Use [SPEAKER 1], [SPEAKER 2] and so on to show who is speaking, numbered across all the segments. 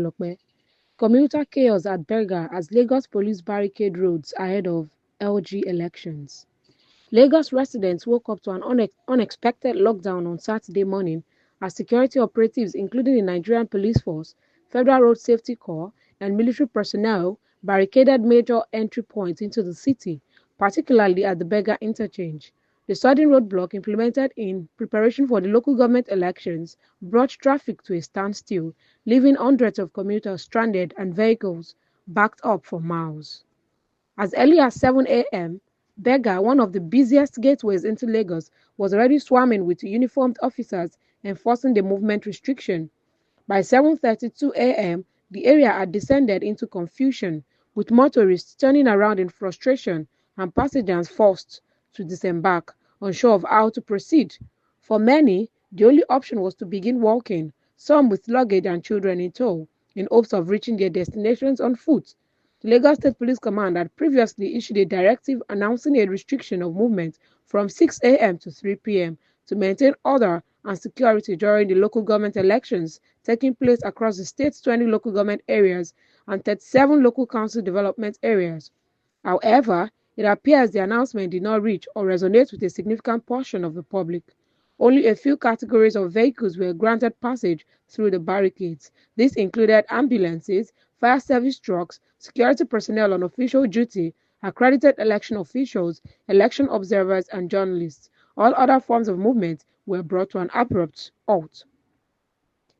[SPEAKER 1] Lokpe. Commuter chaos at Berger as Lagos police barricade roads ahead of LG elections. Lagos residents woke up to an unexpected lockdown on Saturday morning as security operatives, including the Nigerian Police Force, Federal Road Safety Corps, and military personnel, barricaded major entry points into the city, particularly at the Berger interchange. The sudden roadblock, implemented in preparation for the local government elections, brought traffic to a standstill, leaving hundreds of commuters stranded and vehicles backed up for miles. As early as 7 a.m., Berger, one of the busiest gateways into Lagos, was already swarming with uniformed officers enforcing the movement restriction. By 7:32 a.m., the area had descended into confusion, with motorists turning around in frustration and passengers forced to disembark, unsure of how to proceed. For many, the only option was to begin walking, some with luggage and children in tow, in hopes of reaching their destinations on foot. The Lagos State Police Command had previously issued a directive announcing a restriction of movement from 6 a.m. to 3 p.m. to maintain order and security during the local government elections taking place across the state's 20 local government areas and 37 local council development areas. However, it appears the announcement did not reach or resonate with a significant portion of the public. Only a few categories of vehicles were granted passage through the barricades. This included ambulances, fire service trucks, security personnel on official duty, accredited election officials, election observers, and journalists. All other forms of movement were brought to an abrupt halt.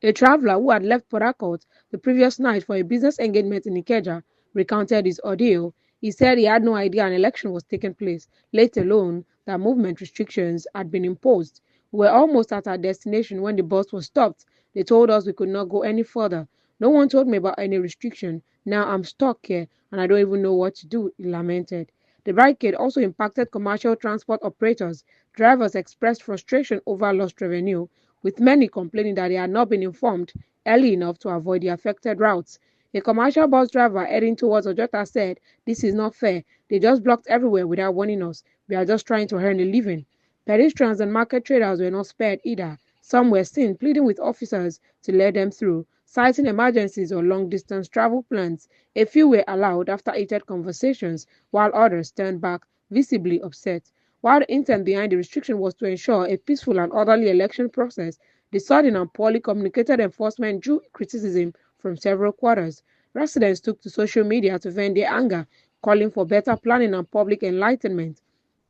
[SPEAKER 1] A traveler who had left Port Harcourt the previous night for a business engagement in Ikeja recounted his ordeal. He said he had no idea an election was taking place, let alone that movement restrictions had been imposed. We were almost at our destination when the bus was stopped. They told us we could not go any further. No one told me about any restriction. Now I'm stuck here and I don't even know what to do, he lamented. The barricade also impacted commercial transport operators. Drivers expressed frustration over lost revenue, with many complaining that they had not been informed early enough to avoid the affected routes. A commercial bus driver heading towards Ojota said, "This is not fair. They just blocked everywhere without warning us. We are just trying to earn a living." Pedestrians and market traders were not spared either. Some were seen pleading with officers to let them through, citing emergencies or long-distance travel plans. A few were allowed after heated conversations, while others turned back, visibly upset. While the intent behind the restriction was to ensure a peaceful and orderly election process, the sudden and poorly communicated enforcement drew criticism from several quarters. Residents took to social media to vent their anger, calling for better planning and public enlightenment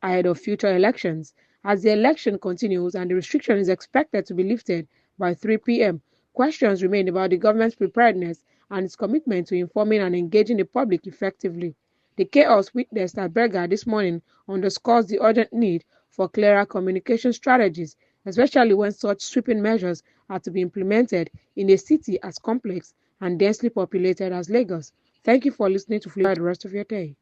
[SPEAKER 1] ahead of future elections. As the election continues and the restriction is expected to be lifted by 3 p.m., questions remain about the government's preparedness and its commitment to informing and engaging the public effectively. The chaos witnessed at Berger this morning underscores the urgent need for clearer communication strategies, especially when such sweeping measures are to be implemented in a city as complex and densely populated as Lagos. Thank you for listening to Flavor the rest of your day.